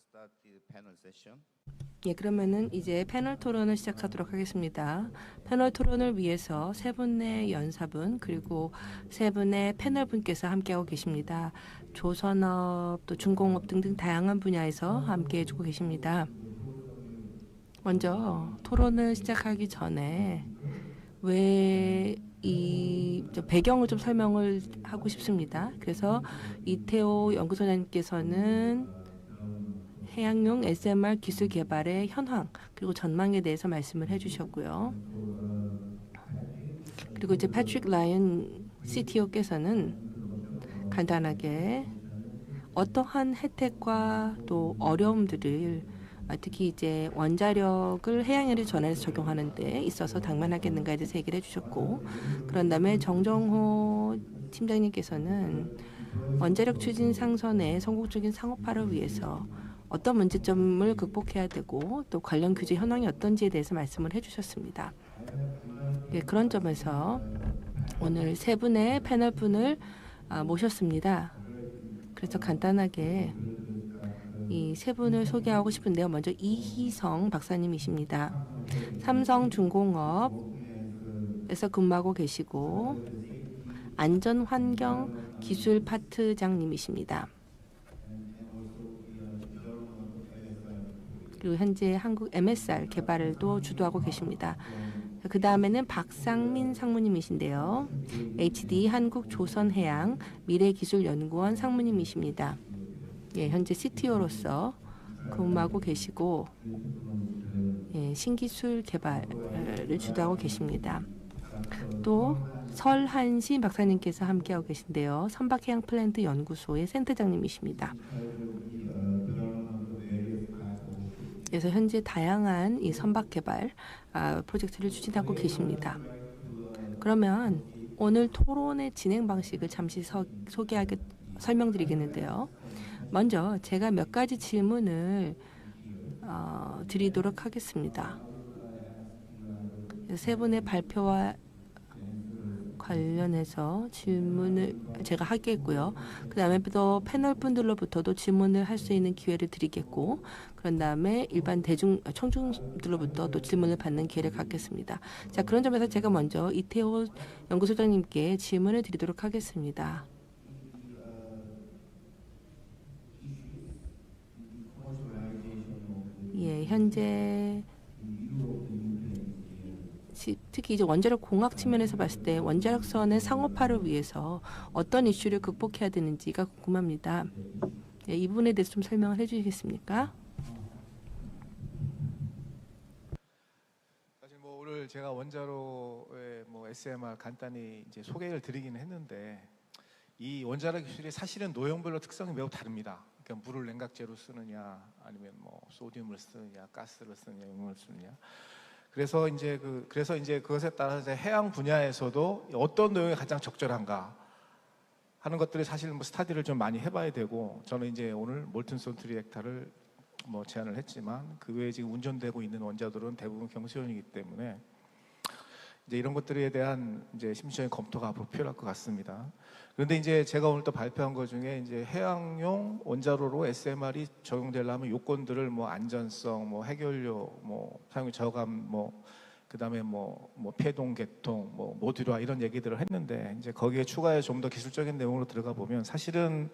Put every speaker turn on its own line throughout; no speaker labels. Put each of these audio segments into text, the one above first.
start the panel session.
예, 그러면은 이제 패널 토론을 시작하도록 하겠습니다. 패널 토론을 위해서 세 분의 연사분 그리고 세 분의 패널 분께서 함께하고 계십니다. 조선업, 또 중공업 등등 다양한 분야에서 함께해주고 계십니다. 먼저 토론을 시작하기 전에 왜 이 배경을 좀 설명을 하고 싶습니다. 그래서 이태호 연구소장님께서는 해양용 SMR 기술 개발의 현황 그리고 전망에 대해서 말씀을 해주셨고요. 그리고 이제 패트릭 라이언 CTO께서는 간단하게 어떠한 혜택과 또 어려움들을 특히 이제 원자력을 해양에를 전해서 적용하는 데 있어서 당면하겠는가에 대해서 얘기를 해주셨고, 그런 다음에 정정호 팀장님께서는 원자력 추진 상선의 성공적인 상업화를 위해서 어떤 문제점을 극복해야 되고 또 관련 규제 현황이 어떤지에 대해서 말씀을 해주셨습니다. 예, 그런 점에서 오늘 세 분의 패널 분을 모셨습니다. 그래서 간단하게 이 세 분을 소개하고 싶은데요. 먼저 이희성 박사님이십니다. 삼성중공업에서 근무하고 계시고 안전환경 기술파트장님이십니다. 그리고 현재 한국 MSR 개발을 또 주도하고 계십니다. 그 다음에는 박상민 상무님이신데요. HD 한국조선해양 미래기술연구원 상무님이십니다. 예, 현재 CTO로서 근무하고 계시고 신기술 개발을 주도하고 계십니다. 또 설한신 박사님께서 함께하고 계신데요. 선박해양 플랜트 연구소의 센터장님이십니다. 그래서 현재 다양한 이 선박 개발 프로젝트를 추진하고 계십니다. 그러면 오늘 토론의 진행 방식을 잠시 설명드리겠는데요. 먼저 제가 몇 가지 질문을 드리도록 하겠습니다. 세 분의 발표와 관련해서 질문을 제가 하겠고요. 그 다음에 또 패널 분들로부터도 질문을 할 수 있는 기회를 드리겠고, 그런 다음에 일반 청중들로부터 또 질문을 받는 기회를 갖겠습니다. 자, 그런 점에서 제가 먼저 이태호 연구소장님께 질문을 드리도록 하겠습니다. 예, 현재 특히 이제 원자력 공학 측면에서 봤을 때 원자력선의 상업화를 위해서 어떤 이슈를 극복해야 되는지가 궁금합니다. 예, 이 부분에 대해서 좀 설명을 해주시겠습니까?
사실 뭐 오늘 제가 원자로의 SMR 간단히 이제 소개를 드리기는 했는데, 이 원자력 기술이 사실은 노형별로 특성이 매우 다릅니다. 그러니까 물을 냉각제로 쓰느냐, 아니면 뭐 소듐을 쓰느냐, 가스를 쓰느냐, 용을 쓰느냐. 그래서 이제 그것에 따라서 이제 해양 분야에서도 어떤 노형이 가장 적절한가 하는 것들이 사실 뭐 스타디를 좀 많이 해봐야 되고, 저는 이제 오늘 몰튼솔트 리액터를 제안을 했지만 그 외에 지금 운전되고 있는 원자들은 대부분 경수연이기 때문에 이제 이런 것들에 대한 이제 심층적인 검토가 앞으로 필요할 것 같습니다. 그런데 이제 제가 오늘 또 발표한 것 중에 이제 해양용 원자로로 SMR이 적용되려면 요건들을 안전성, 해결료, 사용 저감, 그다음에 폐동, 개통, 모듈화 이런 얘기들을 했는데, 이제 거기에 추가해 좀 더 기술적인 내용으로 들어가 보면 사실은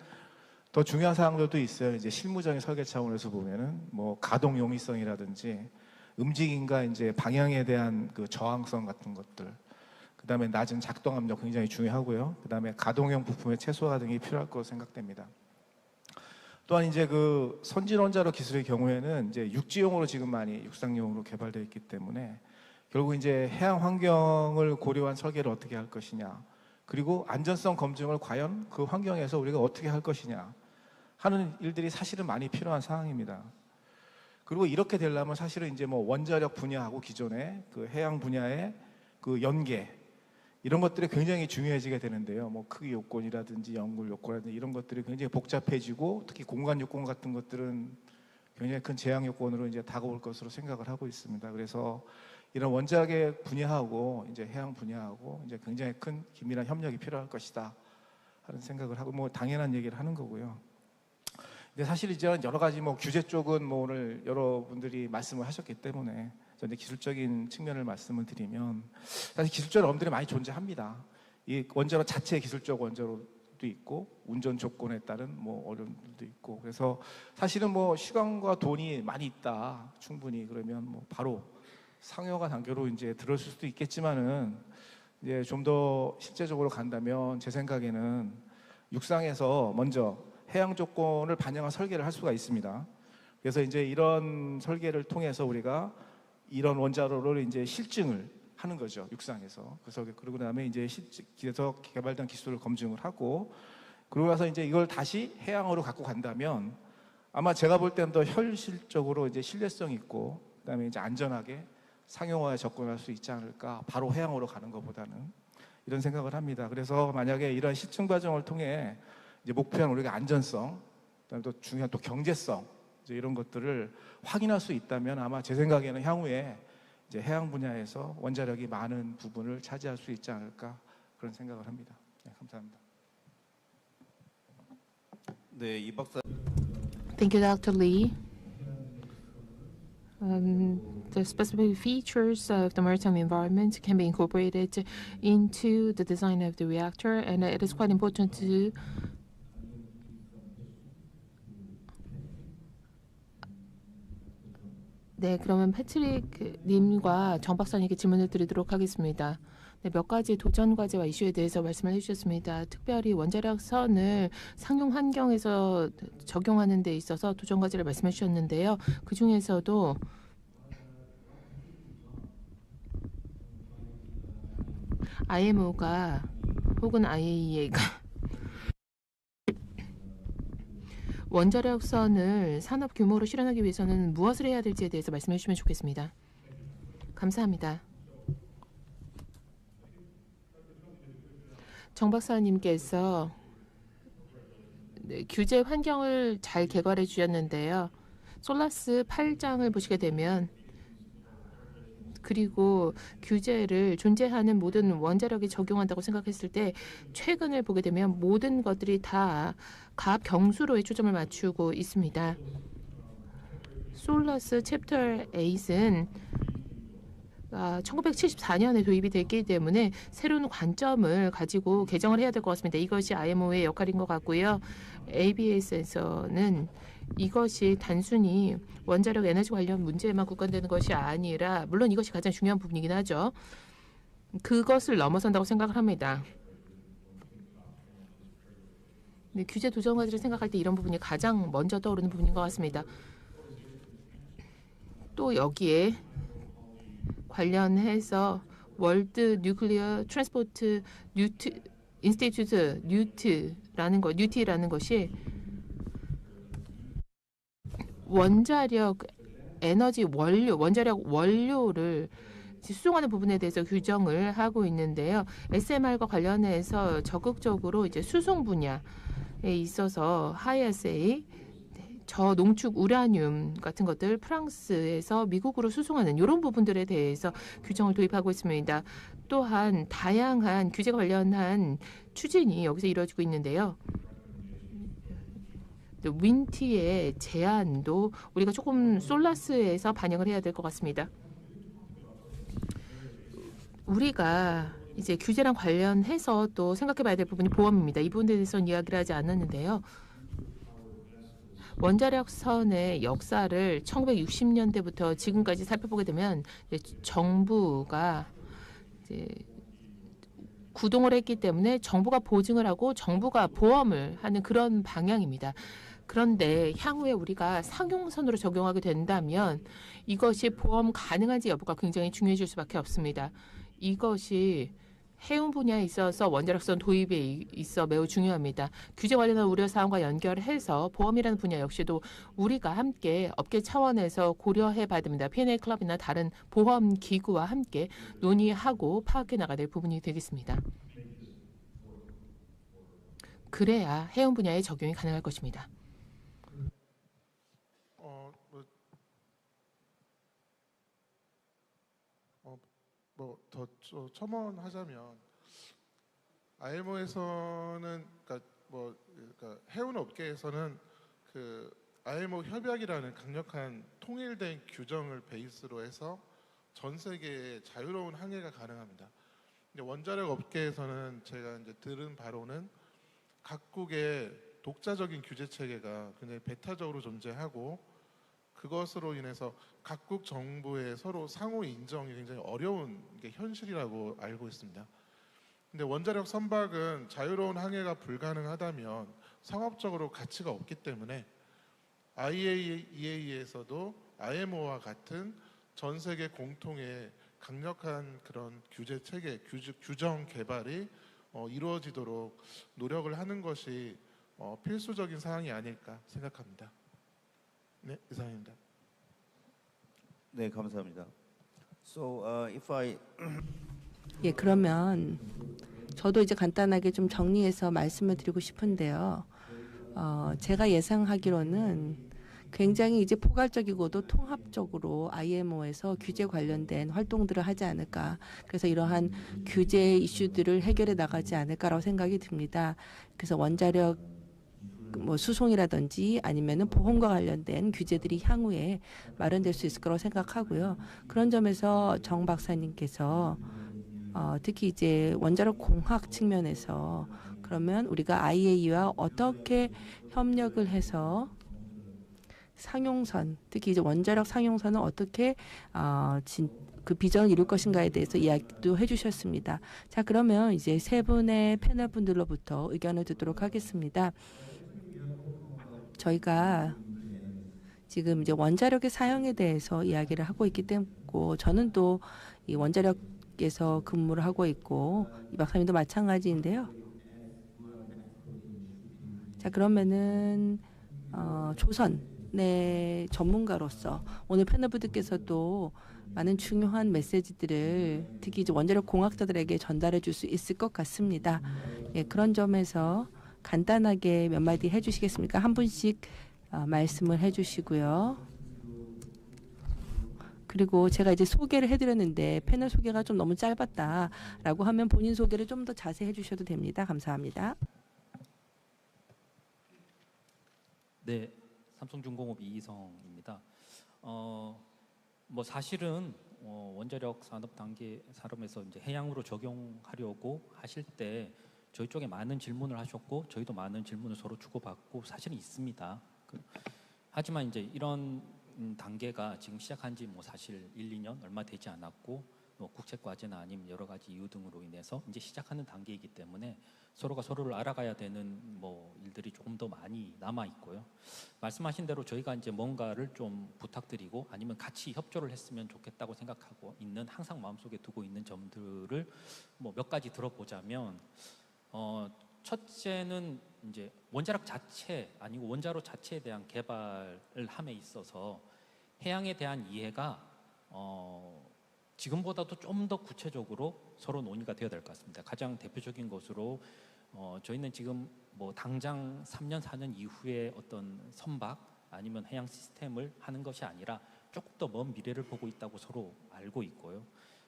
더 중요한 사항들도 있어요. 이제 실무적인 설계 차원에서 보면은 가동 용이성이라든지 움직임과 이제 방향에 대한 그 저항성 같은 것들, 그 다음에 낮은 작동 압력 굉장히 중요하고요. 그 다음에 가동형 부품의 최소화 등이 필요할 것으로 생각됩니다. 또한 이제 그 선진 원자로 기술의 경우에는 이제 육지용으로 지금 많이 육상용으로 개발되어 있기 때문에 결국 이제 해양 환경을 고려한 설계를 어떻게 할 것이냐, 그리고 안전성 검증을 과연 그 환경에서 우리가 어떻게 할 것이냐 하는 일들이 사실은 많이 필요한 상황입니다. 그리고 이렇게 되려면 사실은 이제 원자력 분야하고 기존의 그 해양 분야의 그 연계, 이런 것들이 굉장히 중요해지게 되는데요. 크기 요건이라든지 연굴 요건이라든지 이런 것들이 굉장히 복잡해지고, 특히 공간 요건 같은 것들은 굉장히 큰 제약 요건으로 이제 다가올 것으로 생각을 하고 있습니다. 그래서 이런 원자력의 분야하고 이제 해양 분야하고 이제 굉장히 큰 긴밀한 협력이 필요할 것이다 하는 생각을 하고, 당연한 얘기를 하는 거고요. 근데 사실 이제 여러 가지 뭐 규제 쪽은 뭐 오늘 여러분들이 말씀을 하셨기 때문에 저는 기술적인 측면을 말씀을 드리면 사실 기술적 어려움들이 많이 존재합니다. 이 원자로 자체 기술적 원자로도 있고 운전 조건에 따른 뭐 어려움들도 있고 그래서 사실은 뭐 시간과 돈이 많이 있다 충분히 그러면 뭐 바로 상용화 단계로 이제 들어설 수도 있겠지만은 이제 좀 더 실제적으로 간다면 제 생각에는 육상에서 먼저 해양 조건을 반영한 설계를 할 수가 있습니다. 그래서 이제 이런 설계를 통해서 우리가 이런 원자로를 이제 실증을 하는 거죠, 육상에서. 그래서 그러고 나면 이제 실증에서 개발된 기술을 검증을 하고 그러고 나서 이제 이걸 다시 해양으로 갖고 간다면 아마 제가 볼 때는 더 현실적으로 이제 신뢰성 있고 그다음에 이제 안전하게 상용화에 접근할 수 있지 않을까. 바로 해양으로 가는 것보다는 이런 생각을 합니다. 그래서 만약에 이런 실증 과정을 통해 이제 목표한 우리가 안전성, 그다음에 또 중요한 또 경제성 이제 이런 것들을 확인할 수 있다면 아마 제 생각에는 향후에 이제 해양 분야에서 원자력이 많은 부분을 차지할 수 있지 않을까 그런 생각을 합니다. 네, 감사합니다.
네, 이 박사.
Thank you, Dr. Lee. The specific features of the maritime environment can be incorporated into the design of the reactor, and it is quite important to 네, 그러면 패트릭 님과 정 박사님께 질문을 드리도록 하겠습니다. 네, 몇 가지 도전 과제와 이슈에 대해서 말씀을 해주셨습니다. 특별히 원자력 선을 상용 환경에서 적용하는 데 있어서 도전 과제를 말씀해 주셨는데요. 그 중에서도 IMO가 혹은 IAEA가 원자력 선을 산업 규모로 실현하기 위해서는 무엇을 해야 될지에 대해서 말씀해 주시면 좋겠습니다. 감사합니다. 정 박사님께서 규제 환경을 잘 개발해 주셨는데요. 솔라스 8장을 보시게 되면 그리고 규제를 존재하는 모든 원자력이 적용한다고 생각했을 때 최근을 보게 되면 모든 것들이 다 가압 경수로에 초점을 맞추고 있습니다. 솔라스 챕터 8은 1974년에 도입이 됐기 때문에 새로운 관점을 가지고 개정을 해야 될 것 같습니다. 이것이 IMO의 역할인 것 같고요. ABS에서는 이것이 단순히 원자력 에너지 관련 문제에만 국한되는 것이 아니라 물론 이것이 가장 중요한 부분이긴 하죠. 그것을 넘어선다고 생각을 합니다. 네, 규제 도전 과제를 생각할 때 이런 부분이 가장 먼저 떠오르는 부분인 것 같습니다. 또 여기에 관련해서 월드 뉴클리어 트랜스포트 인스티튜트 뉴티라는 것이 원자력 에너지 원료, 원자력 원료를 수송하는 부분에 대해서 규정을 하고 있는데요. SMR과 관련해서 적극적으로 이제 수송 분야에 있어서 하이아세이 저농축 우라늄 같은 것들 프랑스에서 미국으로 수송하는 이런 부분들에 대해서 규정을 도입하고 있습니다. 또한 다양한 규제 관련한 추진이 여기서 이루어지고 있는데요. 윈티의 제한도 우리가 조금 솔라스에서 반영을 해야 될 것 같습니다. 우리가 이제 규제랑 관련해서 또 생각해봐야 될 부분이 보험입니다. 이 부분에 대해서는 이야기를 하지 않았는데요. 원자력 선의 역사를 1960년대부터 지금까지 살펴보게 되면 정부가 이제 구동을 했기 때문에 정부가 보증을 하고 정부가 보험을 하는 그런 방향입니다. 그런데 향후에 우리가 상용선으로 적용하게 된다면 이것이 보험 가능한지 여부가 굉장히 중요해질 수밖에 없습니다. 이것이 해운 분야에 있어서 원자력선 도입에 있어 매우 중요합니다. 규제 관련한 우려사항과 연결해서 보험이라는 분야 역시도 우리가 함께 업계 차원에서 고려해 봐야 됩니다. P&A 클럽이나 다른 보험 기구와 함께 논의하고 파악해 나가야 될 부분이 되겠습니다. 그래야 해운 분야에 적용이 가능할 것입니다.
더 첨언하자면 IMO에서는 그러니까 해운 업계에서는 그 IMO 협약이라는 강력한 통일된 규정을 베이스로 해서 전 세계에 자유로운 항해가 가능합니다. 근데 원자력 업계에서는 제가 이제 들은 바로는 각국의 독자적인 규제 체계가 굉장히 배타적으로 존재하고 그것으로 인해서 각국 정부의 서로 상호 인정이 굉장히 어려운 게 현실이라고 알고 있습니다. 근데 원자력 선박은 자유로운 항해가 불가능하다면 상업적으로 가치가 없기 때문에 IAEA에서도 IMO와 같은 전 세계 공통의 강력한 그런 규제 체계, 규정 개발이 이루어지도록 노력을 하는 것이 필수적인 사항이 아닐까 생각합니다. 네, 이상입니다.
네, 감사합니다. So, if I
예, 그러면 저도 이제 간단하게 좀 정리해서 말씀을 드리고 싶은데요. 제가 예상하기로는 굉장히 이제 포괄적이고도 통합적으로 IMO에서 규제 관련된 활동들을 하지 않을까. 그래서 이러한 규제 이슈들을 해결해 나가지 않을까라고 생각이 듭니다. 그래서 원자력 뭐 수송이라든지 아니면은 보험과 관련된 규제들이 향후에 마련될 수 있을 거라고 생각하고요. 그런 점에서 정 박사님께서 특히 이제 원자력 공학 측면에서 그러면 우리가 IAEA와 어떻게 협력을 해서 상용선, 특히 이제 원자력 상용선은 어떻게 그 비전을 이룰 것인가에 대해서 이야기도 해주셨습니다. 자, 그러면 이제 세 분의 패널 분들로부터 의견을 듣도록 하겠습니다. 저희가 지금 이제 원자력의 사용에 대해서 이야기를 하고 있기 때문에 저는 또 이 원자력에서 근무를 하고 있고 이 박사님도 마찬가지인데요. 자, 그러면은 조선의 전문가로서 오늘 패널분들께서도 많은 중요한 메시지들을 특히 이제 원자력 공학자들에게 전달해 줄 수 있을 것 같습니다. 예, 그런 점에서 간단하게 몇 마디 해주시겠습니까? 한 분씩 말씀을 해주시고요. 그리고 제가 이제 소개를 해드렸는데 패널 소개가 좀 너무 짧았다라고 하면 본인 소개를 좀 더 자세히 해주셔도 됩니다. 감사합니다.
네, 삼성중공업 이희성입니다. 뭐 사실은 원자력 산업 단계 산업에서 이제 해양으로 적용하려고 하실 때 저희 쪽에 많은 질문을 하셨고 저희도 많은 질문을 서로 주고받고 사실은 있습니다. 하지만 이제 이런 단계가 지금 시작한 지 뭐 사실 1, 2년 얼마 되지 않았고 뭐 국책 과제나 아니면 여러 가지 이유 등으로 인해서 이제 시작하는 단계이기 때문에 서로가 서로를 알아가야 되는 뭐 일들이 조금 더 많이 남아 있고요. 말씀하신 대로 저희가 이제 뭔가를 좀 부탁드리고 아니면 같이 협조를 했으면 좋겠다고 생각하고 있는 항상 마음속에 두고 있는 점들을 뭐 몇 가지 들어보자면 첫째는 이제 원자력 자체 아니고 원자로 자체에 대한 개발을 함에 있어서 해양에 대한 이해가 지금보다도 좀 더 구체적으로 서로 논의가 되어야 될 것 같습니다. 가장 대표적인 것으로 저희는 지금 뭐 당장 3년, 4년 이후에 어떤 선박 아니면 해양 시스템을 하는 것이 아니라 조금 더 먼 미래를 보고 있다고 서로 알고 있고요.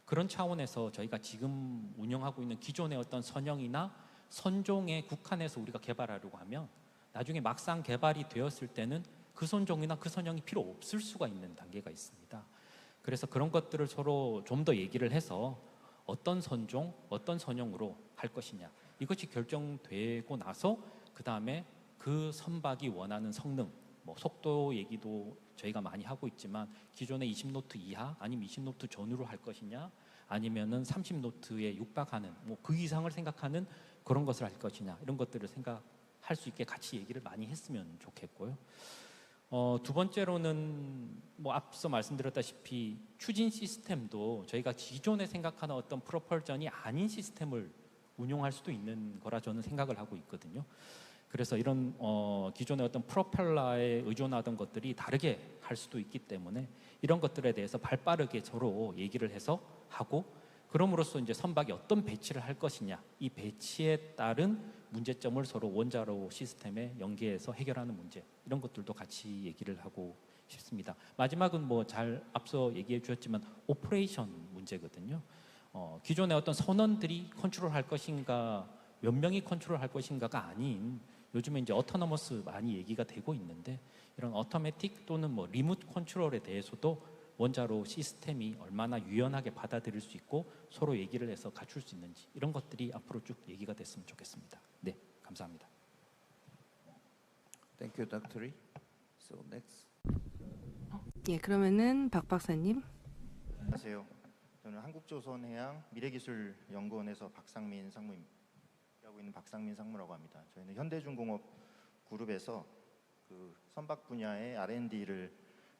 그런 차원에서 저희가 지금 운영하고 있는 기존의 어떤 선형이나 선종에 국한해서 우리가 개발하려고 하면 나중에 막상 개발이 되었을 때는 그 선종이나 그 선형이 필요 없을 수가 있는 단계가 있습니다. 그래서 그런 것들을 서로 좀 더 얘기를 해서 어떤 선종, 어떤 선형으로 할 것이냐 이것이 결정되고 나서 그 다음에 그 선박이 원하는 성능, 뭐 속도 얘기도 저희가 많이 하고 있지만 기존의 20노트 이하 아니면 20노트 전후로 할 것이냐 아니면은 30노트에 육박하는 뭐 그 이상을 생각하는 그런 것을 할 것이냐 이런 것들을 생각할 수 있게 같이 얘기를 많이 했으면 좋겠고요. 두 번째로는 뭐 앞서 말씀드렸다시피 추진 시스템도 저희가 기존에 생각하는 어떤 프로펄전이 아닌 시스템을 운용할 수도 있는 거라 저는 생각을 하고 있거든요. 그래서 이런 기존의 어떤 프로펠러에 의존하던 것들이 다르게 할 수도 있기 때문에 이런 것들에 대해서 발빠르게 서로 얘기를 해서 하고 그럼으로써 이제 선박이 어떤 배치를 할 것이냐 이 배치에 따른 문제점을 서로 원자로 시스템에 연계해서 해결하는 문제 이런 것들도 같이 얘기를 하고 싶습니다. 마지막은 뭐 잘 앞서 얘기해 주셨지만 오퍼레이션 문제거든요. 기존의 어떤 선원들이 컨트롤할 것인가 몇 명이 컨트롤할 것인가가 아닌 요즘에 이제 어토노머스 많이 얘기가 되고 있는데 이런 어토매틱 또는 뭐 리모트 컨트롤에 대해서도 원자로 시스템이 얼마나 유연하게 받아들일 수 있고 서로 얘기를 해서 갖출 수 있는지 이런 것들이 앞으로 쭉 얘기가 됐으면 좋겠습니다. 네, 감사합니다.
Thank you, Dr. Lee. So next.
예, 그러면은 박 박사님.
안녕하세요. 저는 한국조선해양 미래기술연구원에서 박상민 상무입니다. 하고 있는 박상민 상무라고 합니다. 저희는 현대중공업 그룹에서 그 선박 분야의 R&D를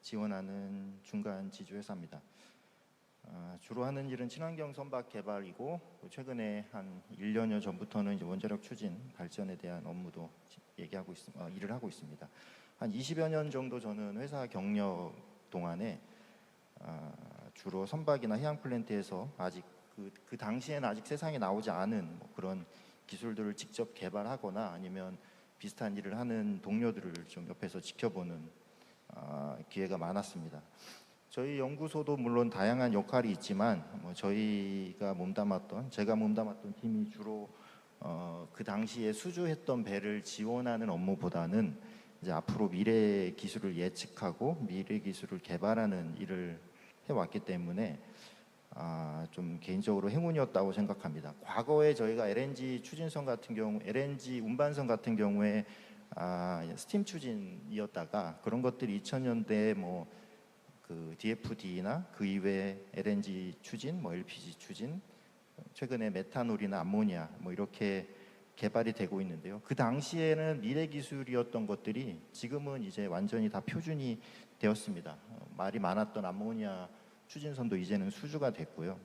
지원하는 중간 지주회사입니다. 주로 하는 일은 친환경 선박 개발이고 최근에 한 1년여 전부터는 이제 원자력 추진 발전에 대한 업무도 일을 하고 있습니다. 한 20여 년 정도 저는 회사 경력 동안에 주로 선박이나 해양 플랜트에서 아직 그 당시에는 아직 세상에 나오지 않은 뭐 그런 기술들을 직접 개발하거나 아니면 비슷한 일을 하는 동료들을 좀 옆에서 지켜보는 기회가 많았습니다. 저희 연구소도 물론 다양한 역할이 있지만 뭐 제가 몸담았던 팀이 주로 그 당시에 수주했던 배를 지원하는 업무보다는 이제 앞으로 미래 기술을 예측하고 미래 기술을 개발하는 일을 해왔기 때문에 좀 개인적으로 행운이었다고 생각합니다. 과거에 저희가 LNG 추진선 같은 경우, LNG 운반선 같은 경우에 스팀 추진이었다가 그런 것들이 2000년대에 뭐 그 DFD나 그 이외에 LNG 추진, 뭐 LPG 추진, 최근에 메탄올이나 암모니아 뭐 이렇게 개발이 되고 있는데요. 그 당시에는 미래 기술이었던 것들이 지금은 이제 완전히 다 표준이 되었습니다. 말이 많았던 암모니아 추진선도 이제는 수주가 됐고요.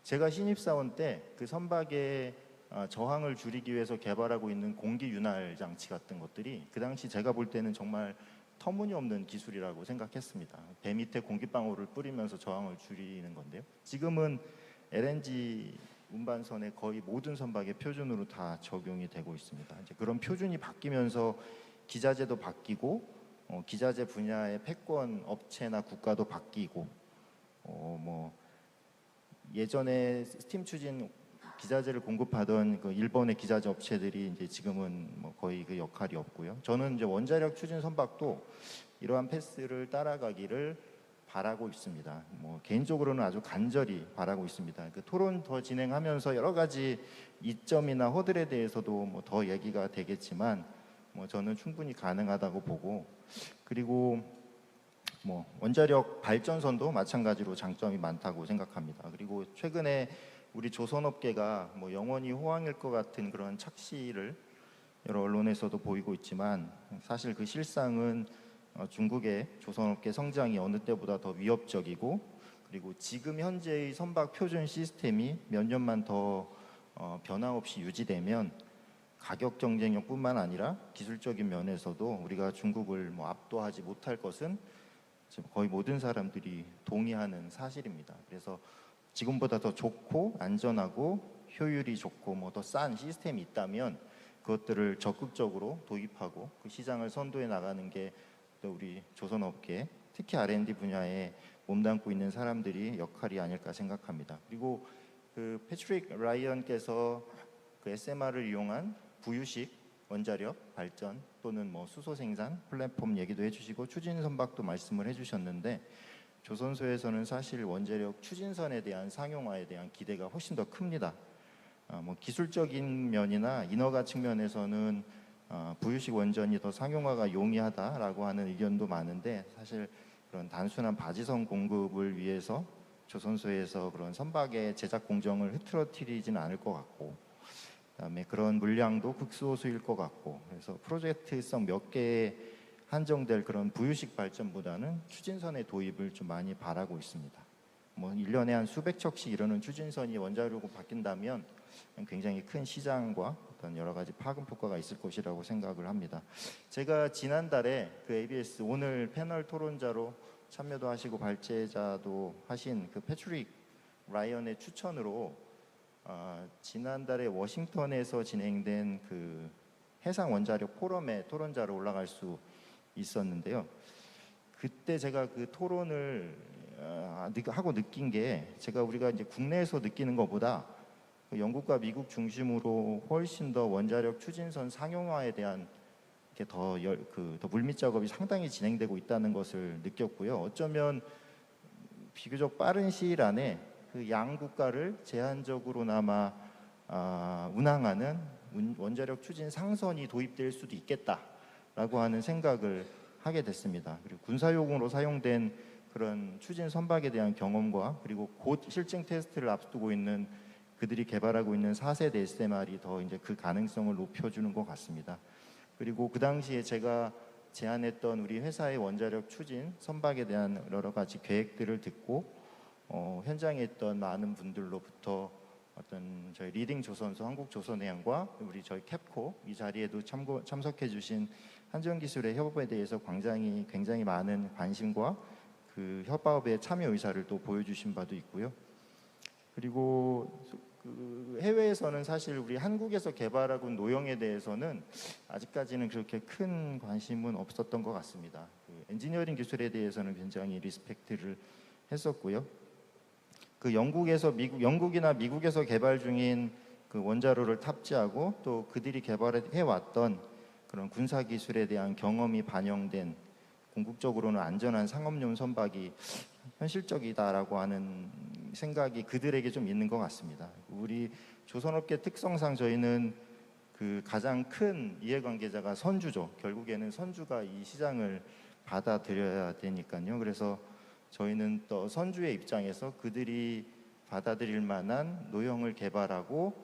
제가 신입사원 때 그 선박의 저항을 줄이기 위해서 개발하고 있는 공기 윤활 장치 같은 것들이 그 당시 제가 볼 때는 정말 터무니없는 기술이라고 생각했습니다. 배 밑에 공기방울을 뿌리면서 저항을 줄이는 건데요. 지금은 LNG 운반선의 거의 모든 선박의 표준으로 다 적용이 되고 있습니다. 이제 그런 표준이 바뀌면서 기자재도 바뀌고 기자재 분야의 패권 업체나 국가도 바뀌고 뭐 예전에 스팀 추진 기자재를 공급하던 그 일본의 기자재 업체들이 이제 지금은 뭐 거의 그 역할이 없고요. 저는 이제 원자력 추진 선박도 이러한 패스를 따라가기를 바라고 있습니다. 뭐 개인적으로는 아주 간절히 바라고 있습니다. 그 토론 더 진행하면서 여러 가지 이점이나 허들에 대해서도 뭐 더 얘기가 되겠지만 뭐 저는 충분히 가능하다고 보고 그리고 뭐 원자력 발전선도 마찬가지로 장점이 많다고 생각합니다. 그리고 최근에 우리 조선업계가 뭐 영원히 호황일 것 같은 그런 착시를 여러 언론에서도 보이고 있지만 사실 그 실상은 중국의 조선업계 성장이 어느 때보다 더 위협적이고 그리고 지금 현재의 선박 표준 시스템이 몇 년만 더 변화 없이 유지되면 가격 경쟁력뿐만 아니라 기술적인 면에서도 우리가 중국을 뭐 압도하지 못할 것은 지금 거의 모든 사람들이 동의하는 사실입니다. 그래서 지금보다 더 좋고 안전하고 효율이 좋고 뭐 더 싼 시스템이 있다면 그것들을 적극적으로 도입하고 그 시장을 선도해 나가는 게 또 우리 조선업계 특히 R&D 분야에 몸담고 있는 사람들이 역할이 아닐까 생각합니다. 그리고 그 패트릭 라이언께서 그 SMR을 이용한 부유식 원자력 발전 또는 뭐 수소 생산 플랫폼 얘기도 해주시고 추진 선박도 말씀을 해주셨는데 조선소에서는 사실 원자력 추진선에 대한 상용화에 대한 기대가 훨씬 더 큽니다. 뭐 기술적인 면이나 인허가 측면에서는 부유식 원전이 더 상용화가 용이하다라고 하는 의견도 많은데 사실 그런 단순한 바지선 공급을 위해서 조선소에서 그런 선박의 제작 공정을 흐트러뜨리지는 않을 것 같고 그다음에 그런 물량도 극소수일 것 같고 그래서 프로젝트성 몇 개에 한정될 그런 부유식 발전보다는 추진선의 도입을 좀 많이 바라고 있습니다. 뭐 1년에 한 수백 척씩 이러는 추진선이 원자력으로 바뀐다면 굉장히 큰 시장과 어떤 여러 가지 파급 효과가 있을 것이라고 생각을 합니다. 제가 지난달에 그 ABS 오늘 패널 토론자로 참여도 하시고 발제자도 하신 그 패트릭 라이언의 추천으로 지난달에 워싱턴에서 진행된 그 해상 원자력 포럼에 토론자로 올라갈 수 있었는데요. 그때 제가 그 토론을 하고 느낀 게 우리가 이제 국내에서 느끼는 것보다 그 영국과 미국 중심으로 훨씬 더 원자력 추진선 상용화에 대한 게 더 물밑 작업이 상당히 진행되고 있다는 것을 느꼈고요. 어쩌면 비교적 빠른 시일 안에 그 양 국가를 제한적으로나마 운항하는 원자력 추진 상선이 도입될 수도 있겠다라고 하는 생각을 하게 됐습니다. 그리고 군사용으로 사용된 그런 추진 선박에 대한 경험과 그리고 곧 실증 테스트를 앞두고 있는 그들이 개발하고 있는 4세대 SMR이 더 이제 그 가능성을 높여주는 것 같습니다. 그리고 그 당시에 제가 제안했던 우리 회사의 원자력 추진 선박에 대한 여러 가지 계획들을 듣고 현장에 있던 많은 분들로부터 어떤 저희 리딩 조선소 한국조선해양과 우리 저희 캡코 이 자리에도 참석해 주신 한전기술의 협업에 대해서 굉장히 많은 관심과 그 협업에 참여 의사를 또 보여주신 바도 있고요. 그리고 그 해외에서는 사실 우리 한국에서 개발하고 있는 노형에 대해서는 아직까지는 그렇게 큰 관심은 없었던 것 같습니다. 그 엔지니어링 기술에 대해서는 굉장히 리스펙트를 했었고요. 그 영국이나 미국에서 개발 중인 그 원자로를 탑재하고 또 그들이 개발해 왔던 그런 군사 기술에 대한 경험이 반영된 궁극적으로는 안전한 상업용 선박이 현실적이다라고 하는 생각이 그들에게 좀 있는 것 같습니다. 우리 조선업계 특성상 저희는 그 가장 큰 이해관계자가 선주죠. 결국에는 선주가 이 시장을 받아들여야 되니까요. 그래서 저희는 또 선주의 입장에서 그들이 받아들일 만한 노형을 개발하고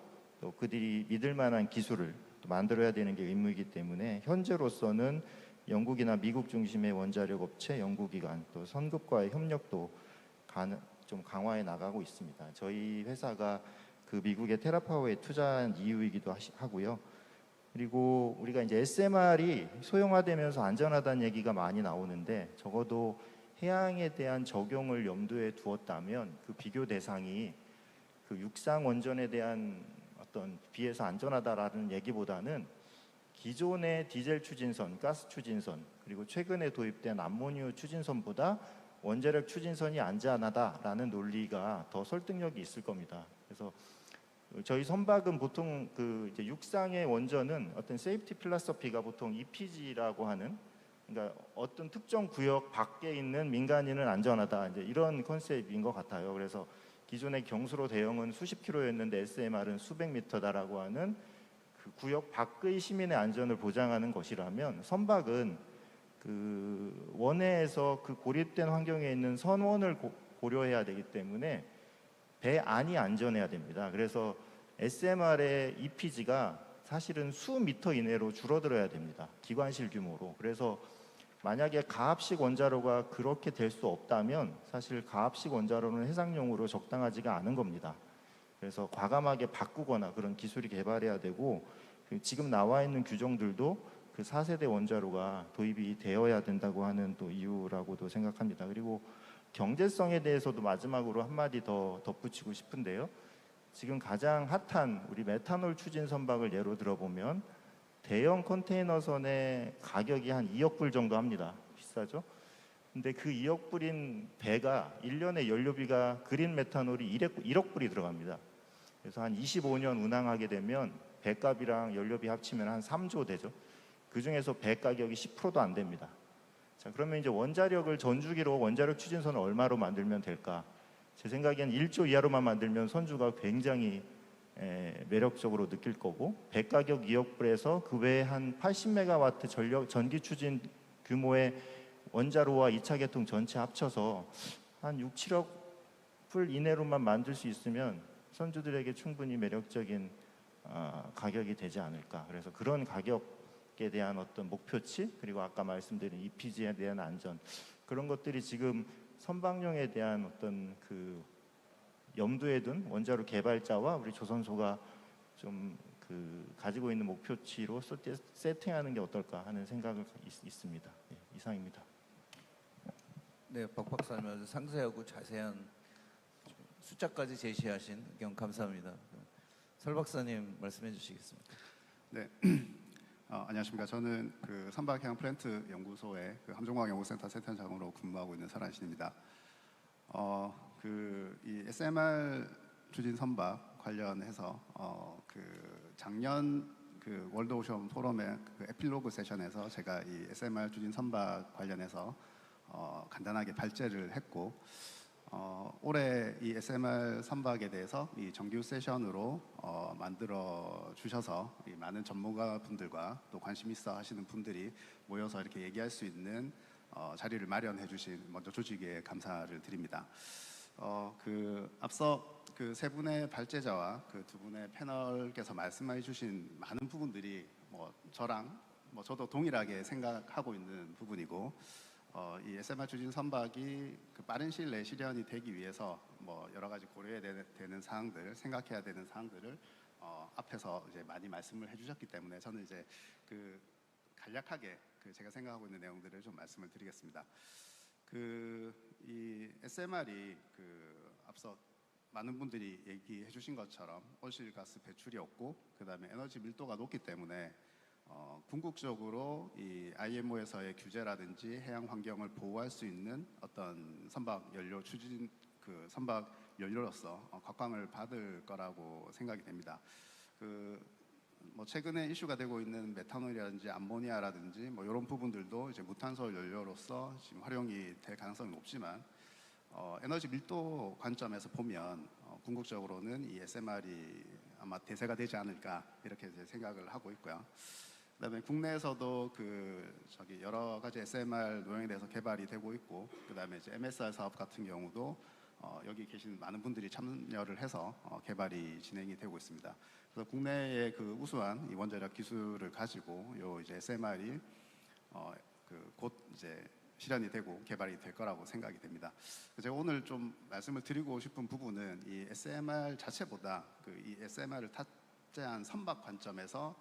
또 그들이 믿을 만한 기술을 또 만들어야 되는 게 의무이기 때문에 현재로서는 영국이나 미국 중심의 원자력 업체, 연구기관 또 선급과의 협력도 좀 강화해 나가고 있습니다. 저희 회사가 그 미국의 테라파워에 투자한 이유이기도 하고요. 그리고 우리가 이제 SMR이 소형화되면서 안전하다는 얘기가 많이 나오는데 적어도 해양에 대한 적용을 염두에 두었다면 그 비교 대상이 그 육상 원전에 대한 어떤 비해서 안전하다라는 얘기보다는 기존의 디젤 추진선, 가스 추진선 그리고 최근에 도입된 암모니아 추진선보다 원자력 추진선이 안전하다라는 논리가 더 설득력이 있을 겁니다. 그래서 저희 선박은 보통 그 이제 육상의 원전은 어떤 세이프티 필라소피가 보통 EPG라고 하는 그러니까 어떤 특정 구역 밖에 있는 민간인은 안전하다 이제 이런 컨셉인 것 같아요. 그래서 기존의 경수로 대형은 수십 킬로였는데 SMR은 수백 미터다라고 하는 그 구역 밖의 시민의 안전을 보장하는 것이라면 선박은 그 원해에서 그 고립된 환경에 있는 선원을 고려해야 되기 때문에 배 안이 안전해야 됩니다. 그래서 SMR의 EPG가 사실은 수 미터 이내로 줄어들어야 됩니다. 기관실 규모로. 그래서 만약에 가압식 원자로가 그렇게 될 수 없다면 사실 가압식 원자로는 해상용으로 적당하지가 않은 겁니다. 그래서 과감하게 바꾸거나 그런 기술이 개발해야 되고 지금 나와 있는 규정들도 그 4세대 원자로가 도입이 되어야 된다고 하는 또 이유라고도 생각합니다. 그리고 경제성에 대해서도 마지막으로 한마디 더 덧붙이고 싶은데요. 지금 가장 핫한 우리 메탄올 추진 선박을 예로 들어보면 대형 컨테이너선의 가격이 한 2억 불 정도 합니다. 비싸죠? 근데 그 2억 불인 배가 1년에 연료비가 그린 메탄올이 1억 불이 들어갑니다. 그래서 한 25년 운항하게 되면 배값이랑 연료비 합치면 한 3조 되죠. 그 중에서 배 가격이 10%도 안 됩니다. 자, 그러면 이제 원자력을 전주기로 원자력 추진선을 얼마로 만들면 될까? 제 생각엔 1조 이하로만 만들면 선주가 굉장히 매력적으로 느낄 거고 배 가격 2억 불에서 그 외에 한 80메가와트 전기 추진 규모의 원자로와 2차 계통 전체 합쳐서 한 6, 7억 불 이내로만 만들 수 있으면 선주들에게 충분히 매력적인 가격이 되지 않을까. 그래서 그런 가격에 대한 어떤 목표치 그리고 아까 말씀드린 EPG에 대한 안전 그런 것들이 지금 선박용에 대한 어떤 그 염두에 둔 원자로 개발자와 우리 조선소가 좀 그 가지고 있는 목표치로 세팅하는 게 어떨까 하는 생각을 있습니다. 네, 이상입니다.
네, 박 박사님 아주 상세하고 자세한 숫자까지 제시하신 의견 감사합니다. 설 박사님 말씀해 주시겠습니까?
네, 안녕하십니까. 저는 그 선박해양 플랜트 연구소의 그 함정과학 연구센터 센터장으로 근무하고 있는 설한신입니다. 이 SMR 추진 선박 관련해서 그 작년 그 월드 오션 포럼의 그 에필로그 세션에서 제가 이 SMR 추진 선박 관련해서 간단하게 발제를 했고 올해 이 SMR 선박에 대해서 이 정규 세션으로 만들어 주셔서 이 많은 전문가분들과 또 관심 있어 하시는 분들이 모여서 이렇게 얘기할 수 있는 자리를 마련해 주신 먼저 조직에 감사를 드립니다. 그 앞서 그 세 분의 발제자와 그 두 분의 패널께서 말씀해 주신 많은 부분들이 뭐 저랑 뭐 저도 동일하게 생각하고 있는 부분이고 이 SMR 추진 선박이 그 빠른 시일 내에 실현이 되기 위해서 뭐 여러 가지 고려해야 되는 사항들, 생각해야 되는 사항들을 앞에서 이제 많이 말씀을 해주셨기 때문에 저는 이제 그 간략하게 그 제가 생각하고 있는 내용들을 좀 말씀을 드리겠습니다. 그 이 SMR이 그 앞서 많은 분들이 얘기해 주신 것처럼 온실가스 배출이 없고 그 다음에 에너지 밀도가 높기 때문에 궁극적으로 이 IMO에서의 규제라든지 해양 환경을 보호할 수 있는 어떤 선박 연료 추진 그 선박 연료로서 각광을 받을 거라고 생각이 됩니다. 그 뭐 최근에 이슈가 되고 있는 메탄올이라든지 암모니아라든지 뭐 이런 부분들도 이제 무탄소 연료로서 지금 활용이 될 가능성이 높지만 에너지 밀도 관점에서 보면 궁극적으로는 이 SMR이 아마 대세가 되지 않을까 이렇게 이제 생각을 하고 있고요. 그다음에 국내에서도 그 저기 여러 가지 SMR 노형에 대해서 개발이 되고 있고, 그다음에 이제 MSR 사업 같은 경우도 여기 계신 많은 분들이 참여를 해서 개발이 진행이 되고 있습니다. 그래서 국내의 그 우수한 이 원자력 기술을 가지고 요 이제 SMR이 그 곧 이제 실현이 되고 개발이 될 거라고 생각이 됩니다. 제가 오늘 좀 말씀을 드리고 싶은 부분은 이 SMR 자체보다 그 이 SMR을 탑재한 선박 관점에서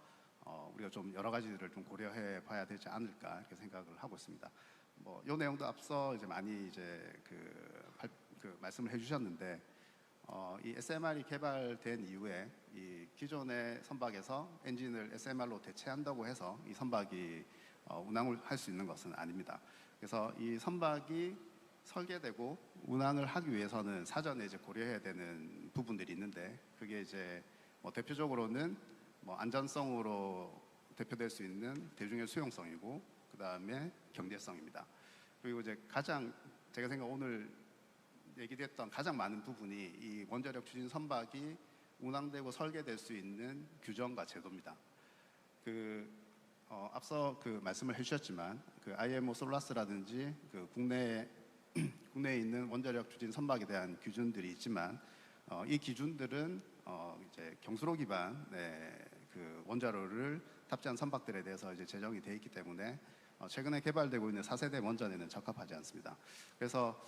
우리가 좀 여러 가지들을 좀 고려해 봐야 되지 않을까 이렇게 생각을 하고 있습니다. 뭐 이 내용도 앞서 이제 많이 이제 그 말씀을 해주셨는데 이 SMR이 개발된 이후에 이 기존의 선박에서 엔진을 SMR로 대체한다고 해서 이 선박이 운항을 할 수 있는 것은 아닙니다. 그래서 이 선박이 설계되고 운항을 하기 위해서는 사전에 이제 고려해야 되는 부분들이 있는데 그게 이제 뭐 대표적으로는 뭐 안전성으로 대표될 수 있는 대중의 수용성이고 그 다음에 경제성입니다. 그리고 이제 가장 제가 생각 오늘 얘기됐던 가장 많은 부분이 이 원자력 추진 선박이 운항되고 설계될 수 있는 규정과 제도입니다. 앞서 그 말씀을 해주셨지만 그 IMO 솔라스라든지 그 국내에 있는 원자력 추진 선박에 대한 기준들이 있지만 이 기준들은 이제 경수로 기반의 그 원자로를 탑재한 선박들에 대해서 이제 제정이 돼 있기 때문에 최근에 개발되고 있는 4세대 원전에는 적합하지 않습니다. 그래서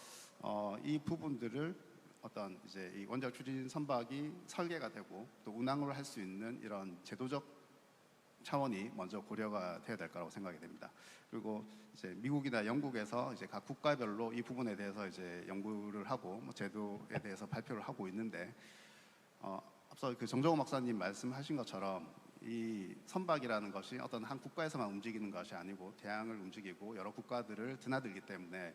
이 부분들을 어떤 이제 이 원자력 추진 선박이 설계가 되고 또 운항을 할 수 있는 이런 제도적 차원이 먼저 고려가 돼야 될 거라고 생각이 됩니다. 그리고 이제 미국이나 영국에서 이제 각 국가별로 이 부분에 대해서 이제 연구를 하고 뭐 제도에 대해서 발표를 하고 있는데 앞서 그 정정호 목사님 말씀하신 것처럼 이 선박이라는 것이 어떤 한 국가에서만 움직이는 것이 아니고 대양을 움직이고 여러 국가들을 드나들기 때문에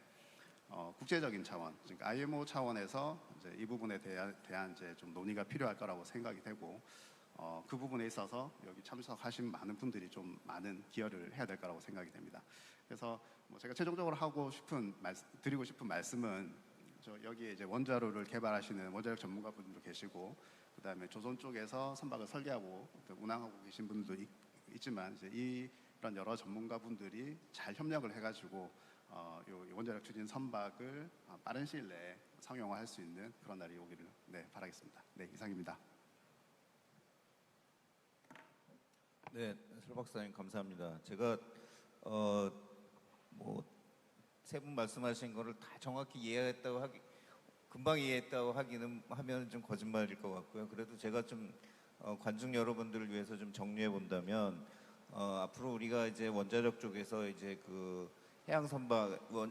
국제적인 차원, 즉 IMO 차원에서 이제 이 부분에 대한 이제 좀 논의가 필요할 거라고 생각이 되고 그 부분에 있어서 여기 참석하신 많은 분들이 좀 많은 기여를 해야 될 거라고 생각이 됩니다. 그래서 뭐 제가 최종적으로 드리고 싶은 말씀은 여기에 이제 원자로를 개발하시는 원자력 전문가분들도 계시고 그다음에 조선 쪽에서 선박을 설계하고 운항하고 계신 분들도 있지만 이제 이런 여러 전문가분들이 잘 협력을 해가지고 이 원자력 추진 선박을 빠른 시일 내에 상용화할 수 있는 그런 날이 오기를 바라겠습니다. 네, 이상입니다.
네, 설 박사님 감사합니다. 제가 뭐 세 분 말씀하신 거를 다 정확히 금방 이해했다고 하면 좀 거짓말일 것 같고요. 그래도 제가 좀 관중 여러분들을 위해서 좀 정리해 본다면 앞으로 우리가 이제 원자력 쪽에서 이제 그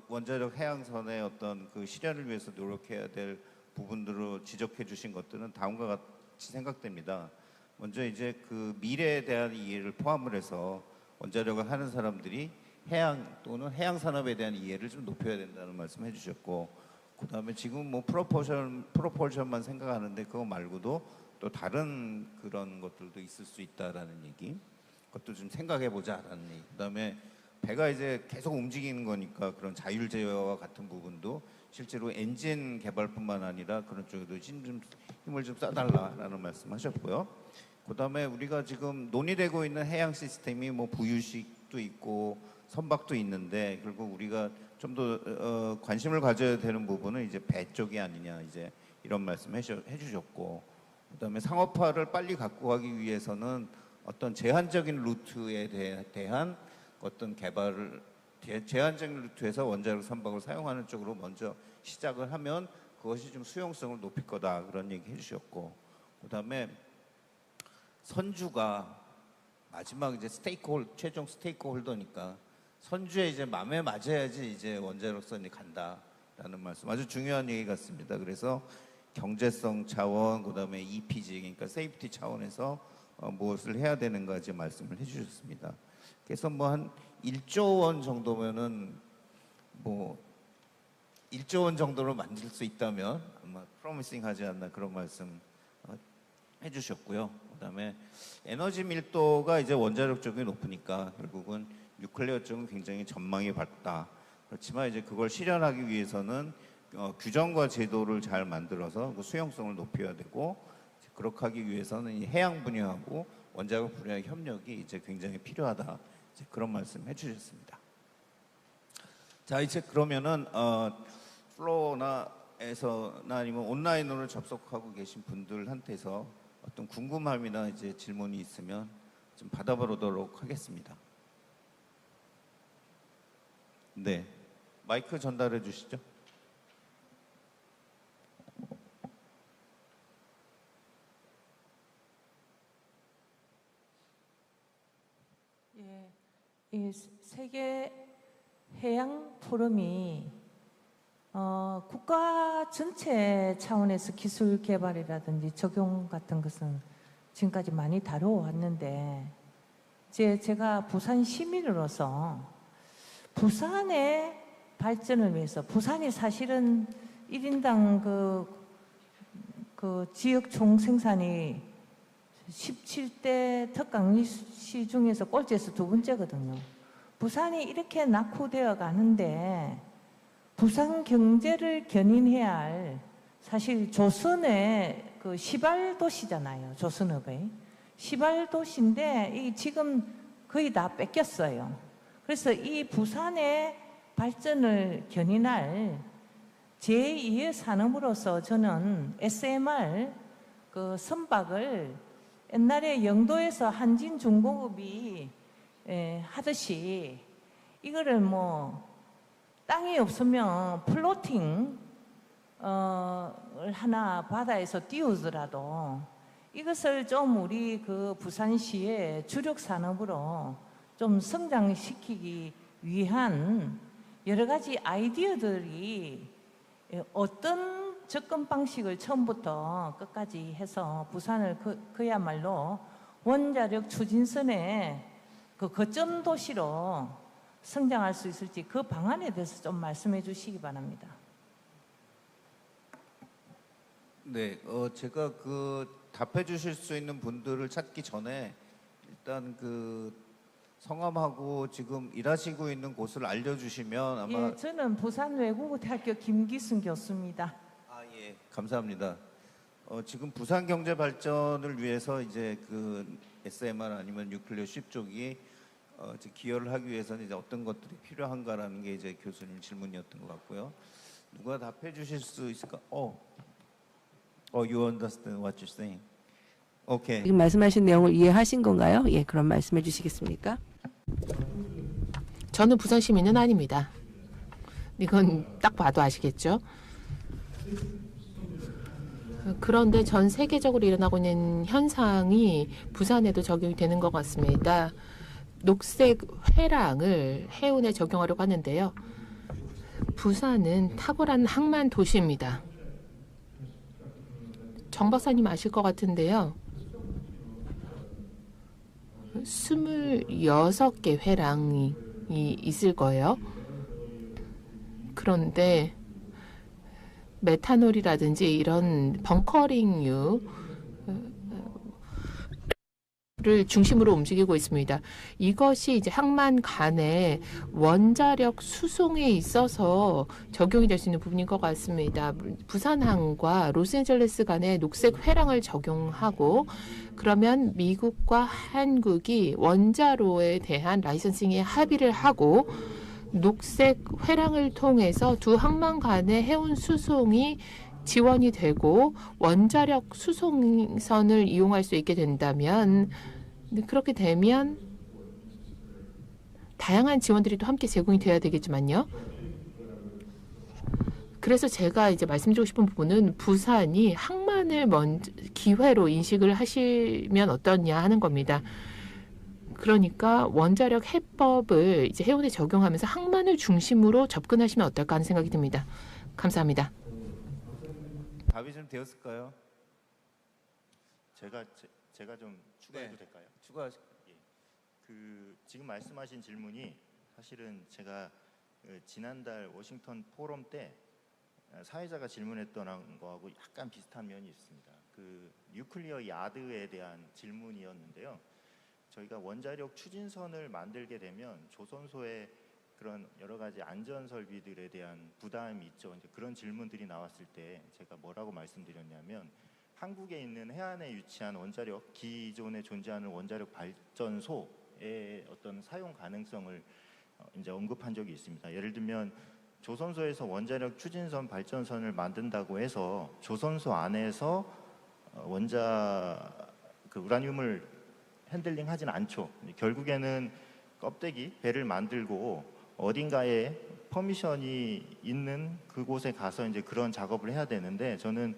원자력 해양선의 어떤 그 실현을 위해서 노력해야 될 부분들로 지적해 주신 것들은 다음과 같이 생각됩니다. 먼저 이제 그 미래에 대한 이해를 포함을 해서 원자력을 하는 사람들이 해양 또는 해양 산업에 대한 이해를 좀 높여야 된다는 말씀 해주셨고, 그 다음에 지금 뭐 프로포션만 생각하는데 그거 말고도 또 다른 그런 것들도 있을 수 있다라는 얘기. 그것도 좀 생각해 보자라는 얘기. 그다음에 배가 이제 계속 움직이는 거니까 그런 자율 제어와 같은 부분도 실제로 엔진 개발뿐만 아니라 그런 쪽에도 힘을 좀 써달라라는 말씀하셨고요. 그다음에 우리가 지금 논의되고 있는 해양 시스템이 뭐 부유식도 있고 선박도 있는데 결국 우리가 좀 더 관심을 가져야 되는 부분은 이제 배 쪽이 아니냐 이제 이런 말씀 해주셨고, 그다음에 상업화를 빨리 갖고 가기 위해서는 어떤 제한적인 루트에 대한 어떤 개발을 제한적인 루트에서 원자력 선박을 사용하는 쪽으로 먼저 시작을 하면 그것이 좀 수용성을 높일 거다 그런 얘기 해주셨고, 그다음에 선주가 마지막 이제 최종 스테이크 홀더니까 선주에 이제 마음에 맞아야지 이제 원자력선이 간다라는 말씀 아주 중요한 얘기 같습니다. 그래서 경제성 차원 그다음에 EPG 그러니까 세이프티 차원에서 무엇을 해야 되는가지 말씀을 해주셨습니다. 그래서 뭐 한 1조 원 정도면은 뭐 1조 원 정도로 만들 수 있다면 아마 프로미싱하지 않나 그런 말씀 해주셨고요. 그다음에 에너지 밀도가 이제 원자력 쪽이 높으니까 결국은 뉴클리어 쪽은 굉장히 전망이 밝다. 그렇지만 이제 그걸 실현하기 위해서는 규정과 제도를 잘 만들어서 그 수용성을 높여야 되고, 그렇게 하기 위해서는 이 해양 분야하고 원자력 분야의 협력이 이제 굉장히 필요하다. 이제 그런 말씀 해주셨습니다. 자, 이제 그러면은 플로어나에서나 아니면 온라인으로 접속하고 계신 분들한테서 어떤 궁금함이나 이제 질문이 있으면 좀 받아보도록 하겠습니다. 네, 마이크 전달해 주시죠.
예, 이 세계 해양 포럼이 국가 전체 차원에서 기술 개발이라든지 적용 같은 것은 지금까지 많이 다뤄왔는데, 제가 부산 시민으로서 부산의 발전을 위해서, 부산이 사실은 1인당 그 지역 총 생산이 17대 특강시 중에서 꼴찌에서 2번째거든요. 부산이 이렇게 낙후되어 가는데 부산 경제를 견인해야 할, 사실 조선의 그 시발도시잖아요. 조선업의 시발도시인데 이 지금 거의 다 뺏겼어요. 그래서 이 부산의 발전을 견인할 제2의 산업으로서 저는 SMR 그 선박을 옛날에 영도에서 한진중공업이 하듯이 이거를 뭐 땅이 없으면 플로팅 하나 바다에서 띄우더라도 이것을 좀 우리 그 부산시의 주력 산업으로 좀 성장시키기 위한 여러 가지 아이디어들이 어떤 접근 방식을 처음부터 끝까지 해서 부산을 그야말로 원자력 추진선의 그 거점 도시로 성장할 수 있을지 그 방안에 대해서 좀 말씀해 주시기 바랍니다.
네, 제가 그 답해 주실 수 있는 분들을 찾기 전에 일단 그 성함하고 지금 일하시고 있는 곳을 알려주시면 아마.
예, 저는 부산외국어대학교 김기순 교수입니다.
아, 예, 감사합니다. 지금 부산 경제 발전을 위해서 이제 그 SMR 아니면 뉴클리어 쉽 쪽이 이제 기여를 하기 위해서는 이제 어떤 것들이 필요한가라는 게 이제 교수님 질문이었던 것 같고요. 누가 답해 주실 수 있을까? You understand what you're saying? 오케이.
지금 말씀하신 내용을 이해하신 건가요? 예, 그럼 말씀해 주시겠습니까?
저는 부산 시민은 아닙니다. 이건 딱 봐도 아시겠죠? 그런데 전 세계적으로 일어나고 있는 현상이 부산에도 적용이 되는 것 같습니다. 녹색 회랑을 해운에 적용하려고 하는데요. 부산은 탁월한 항만 도시입니다. 정 박사님 아실 것 같은데요. 26개 회랑이 있을 거예요. 그런데 메탄올이라든지 이런 벙커링유 를 중심으로 움직이고 있습니다. 이것이 이제 항만 간의 원자력 수송에 있어서 적용이 될 수 있는 부분인 것 같습니다. 부산항과 로스앤젤레스 간의 녹색 회랑을 적용하고 그러면 미국과 한국이 원자로에 대한 라이선싱에 합의를 하고 녹색 회랑을 통해서 두 항만 간의 해운 수송이 지원이 되고 원자력 수송선을 이용할 수 있게 된다면 그렇게 되면 다양한 지원들이 또 함께 제공이 돼야 되겠지만요. 그래서 제가 이제 말씀드리고 싶은 부분은 부산이 항만을 먼저 기회로 인식을 하시면 어떠냐 하는 겁니다. 그러니까 원자력 해법을 이제 해운에 적용하면서 항만을 중심으로 접근하시면 어떨까 하는 생각이 듭니다. 감사합니다.
답이 좀 되었을까요?
제가 좀 추가해도
네.
될까요?
추가하시.
지금 말씀하신 질문이 사실은 제가 지난달 워싱턴 포럼 때 사회자가 질문했던 거하고 약간 비슷한 면이 있습니다. 뉴클리어 야드에 대한 질문이었는데요. 저희가 원자력 추진선을 만들게 되면 조선소에 그런 여러 가지 안전 설비들에 대한 부담이 있죠. 이제 그런 질문들이 나왔을 때 제가 뭐라고 말씀드렸냐면 한국에 있는 해안에 위치한 원자력 기존에 존재하는 원자력 발전소의 어떤 사용 가능성을 이제 언급한 적이 있습니다. 예를 들면 조선소에서 원자력 추진선 발전선을 만든다고 해서 조선소 안에서 우라늄을 핸들링하진 않죠. 결국에는 껍데기 배를 만들고 어딘가에 퍼미션이 있는 그곳에 가서 이제 그런 작업을 해야 되는데 저는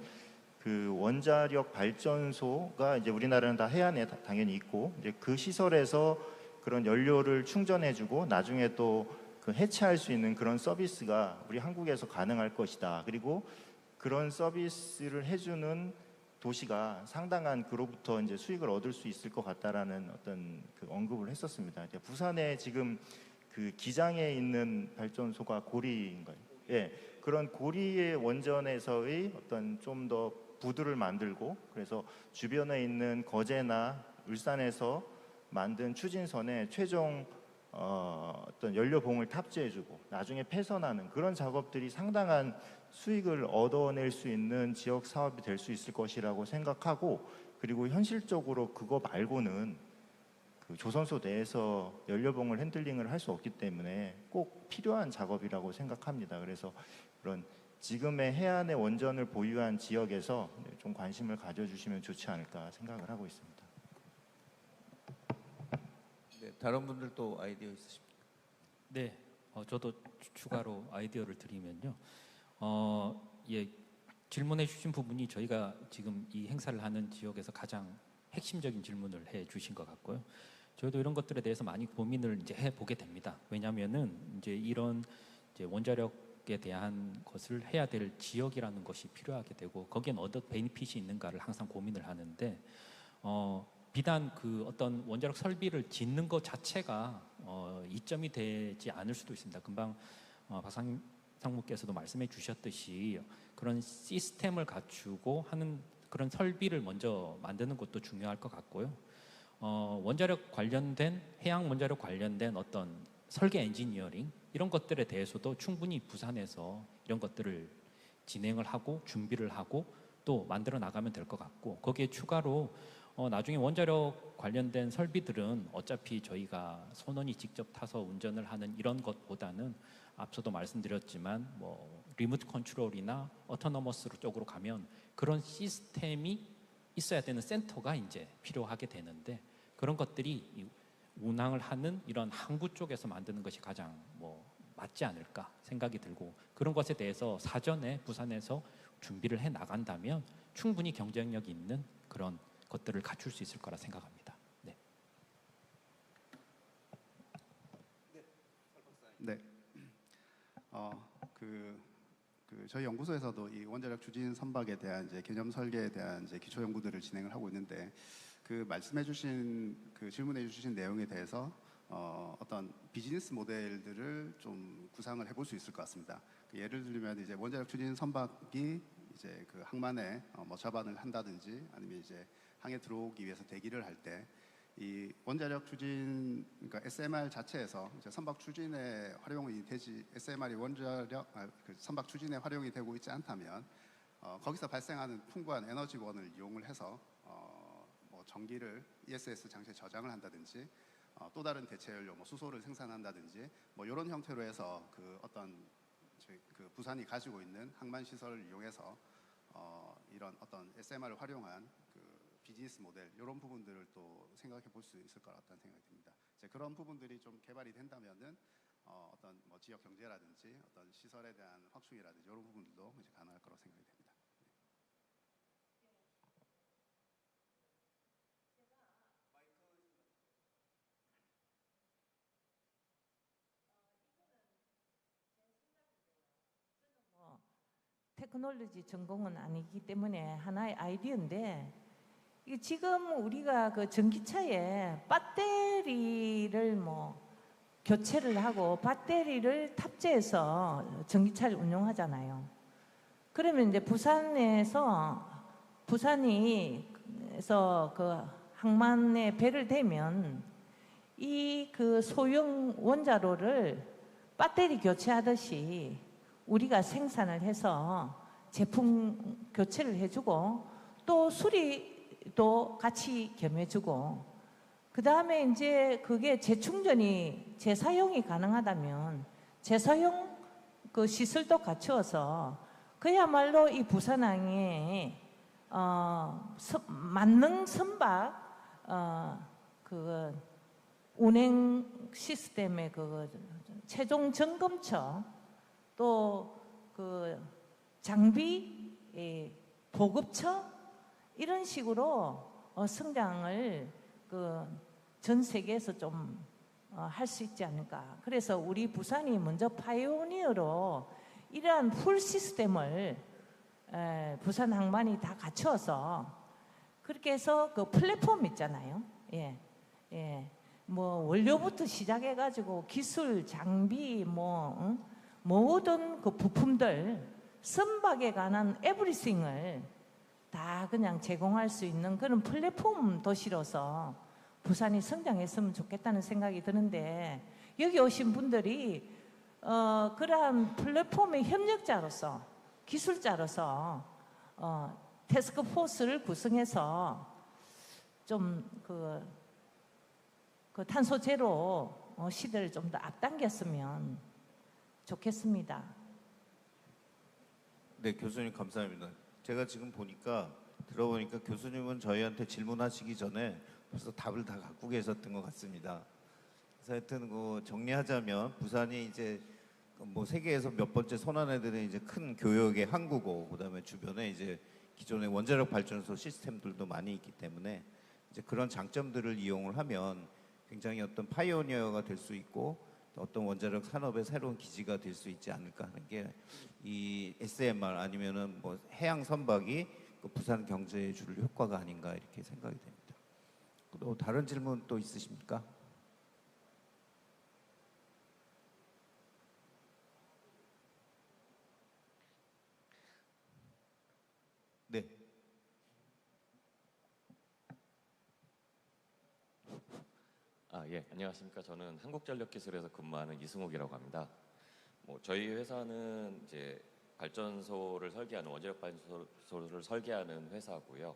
원자력 발전소가 이제 우리나라는 다 해안에 당연히 있고 이제 그 시설에서 그런 연료를 충전해주고 나중에 또 해체할 수 있는 그런 서비스가 우리 한국에서 가능할 것이다. 그리고 그런 서비스를 해주는 도시가 상당한 그로부터 이제 수익을 얻을 수 있을 것 같다라는 어떤 언급을 했었습니다. 이제 부산에 지금 기장에 있는 발전소가 고리인가요? 예, 그런 고리의 원전에서의 어떤 좀 더 부두를 만들고 그래서 주변에 있는 거제나 울산에서 만든 추진선에 최종 어떤 연료봉을 탑재해주고 나중에 폐선하는 그런 작업들이 상당한 수익을 얻어낼 수 있는 지역 사업이 될 수 있을 것이라고 생각하고 그리고 현실적으로 그거 말고는 조선소 내에서 연료봉을 핸들링을 할 수 없기 때문에 꼭 필요한 작업이라고 생각합니다. 그래서 그런 지금의 해안의 원전을 보유한 지역에서 좀 관심을 가져주시면 좋지 않을까 생각을 하고 있습니다.
네, 다른 분들도 아이디어 있으십니까?
네, 저도 추가로 아이디어를 드리면요. 예, 질문해 주신 부분이 저희가 지금 이 행사를 하는 지역에서 가장 핵심적인 질문을 해 주신 것 같고요. 저희도 이런 것들에 대해서 많이 고민을 이제 해 보게 됩니다. 왜냐하면은 이제 이런 이제 원자력에 대한 것을 해야 될 지역이라는 것이 필요하게 되고 거기엔 어떤 베니핏이 있는가를 항상 고민을 하는데 비단 어떤 원자력 설비를 짓는 것 자체가 이점이 되지 않을 수도 있습니다. 금방 박상민 상무께서도 말씀해 주셨듯이 그런 시스템을 갖추고 하는 그런 설비를 먼저 만드는 것도 중요할 것 같고요. 원자력 관련된 해양 원자력 관련된 어떤 설계 엔지니어링 이런 것들에 대해서도 충분히 부산에서 이런 것들을 진행을 하고 준비를 하고 또 만들어 나가면 될 것 같고 거기에 추가로 나중에 원자력 관련된 설비들은 어차피 저희가 선원이 직접 타서 운전을 하는 이런 것보다는 앞서도 말씀드렸지만 리모트 컨트롤이나 어토노머스 쪽으로 가면 그런 시스템이 있어야 되는 센터가 이제 필요하게 되는데 그런 것들이 운항을 하는 이런 항구 쪽에서 만드는 것이 가장 맞지 않을까 생각이 들고 그런 것에 대해서 사전에 부산에서 준비를 해 나간다면 충분히 경쟁력 있는 그런 것들을 갖출 수 있을 거라 생각합니다. 네.
네. 저희 연구소에서도 이 원자력 추진 선박에 대한 이제 개념 설계에 대한 이제 기초 연구들을 진행을 하고 있는데 말씀해주신 질문해주신 내용에 대해서 어떤 비즈니스 모델들을 좀 구상을 해볼 수 있을 것 같습니다. 예를 들면 이제 원자력 추진 선박이 이제 그 항만에 뭐 접안을 한다든지 아니면 이제 항에 들어오기 위해서 대기를 할 때 이 원자력 추진 그러니까 SMR 자체에서 이제 선박 추진에 활용이 되지 SMR이 그 선박 추진에 활용이 되고 있지 않다면 거기서 발생하는 풍부한 에너지원을 이용을 해서 뭐 전기를 ESS 장치에 저장을 한다든지 또 다른 대체 연료 뭐 수소를 생산한다든지 뭐 이런 형태로 해서 그 어떤 그 부산이 가지고 있는 항만 시설을 이용해서 이런 어떤 SMR을 활용한 그 비즈니스 모델 이런 부분들을 또 생각해 볼 수 있을 것 같다는 생각이 듭니다. 이제 그런 부분들이 좀 개발이 된다면은 어떤 뭐 지역 경제라든지 어떤 시설에 대한 확충이라든지 이런 부분들도 이제 가능할 거라고 생각이 됩니다.
테크놀로지 전공은 아니기 때문에 하나의 아이디어인데 이게 지금 우리가 그 전기차에 배터리를 뭐 교체를 하고 배터리를 탑재해서 전기차를 운영하잖아요. 그러면 이제 부산에서 그 항만에 배를 대면 이 그 소형 원자로를 배터리 교체하듯이 우리가 생산을 해서 제품 교체를 해주고 또 수리도 같이 겸해주고 그 다음에 이제 그게 재사용이 가능하다면 재사용 그 시설도 갖추어서 그야말로 이 부산항에 만능 선박 그 운행 시스템의 그 최종 점검처 또 그 장비 보급처 이런 식으로 성장을 그 전 세계에서 좀 할 수 있지 않을까. 그래서 우리 부산이 먼저 파이오니어로 이러한 풀 시스템을 부산 항만이 다 갖춰서 그렇게 해서 그 플랫폼 있잖아요. 뭐 원료부터 시작해가지고 기술, 장비, 모든 그 부품들 선박에 관한 에브리싱을 다 그냥 제공할 수 있는 그런 플랫폼 도시로서 부산이 성장했으면 좋겠다는 생각이 드는데 여기 오신 분들이 그러한 플랫폼의 협력자로서 기술자로서 태스크포스를 구성해서 좀 그 탄소 제로 시대를 좀 더 앞당겼으면 좋겠습니다.
네, 교수님 감사합니다. 제가 지금 들어보니까 교수님은 저희한테 질문하시기 전에 벌써 답을 다 갖고 계셨던 것 같습니다. 그래서 하여튼 정리하자면 부산이 이제 뭐 세계에서 몇 번째 손안에 드는 이제 큰 교역의 항구고 그다음에 주변에 이제 기존의 원자력 발전소 시스템들도 많이 있기 때문에 이제 그런 장점들을 이용을 하면 굉장히 어떤 파이오니어가 될 수 있고 어떤 원자력 산업의 새로운 기지가 될 수 있지 않을까 하는 게 이 SMR 아니면은 뭐 해양 선박이 그 부산 경제에 줄 효과가 아닌가 이렇게 생각이 됩니다. 또 다른 질문 또 있으십니까? 네.
예, 안녕하십니까. 저는 한국전력기술에서 근무하는 이승욱이라고 합니다. 저희 회사는 이제 발전소를 설계하는 원자력 발전소를 설계하는 회사고요.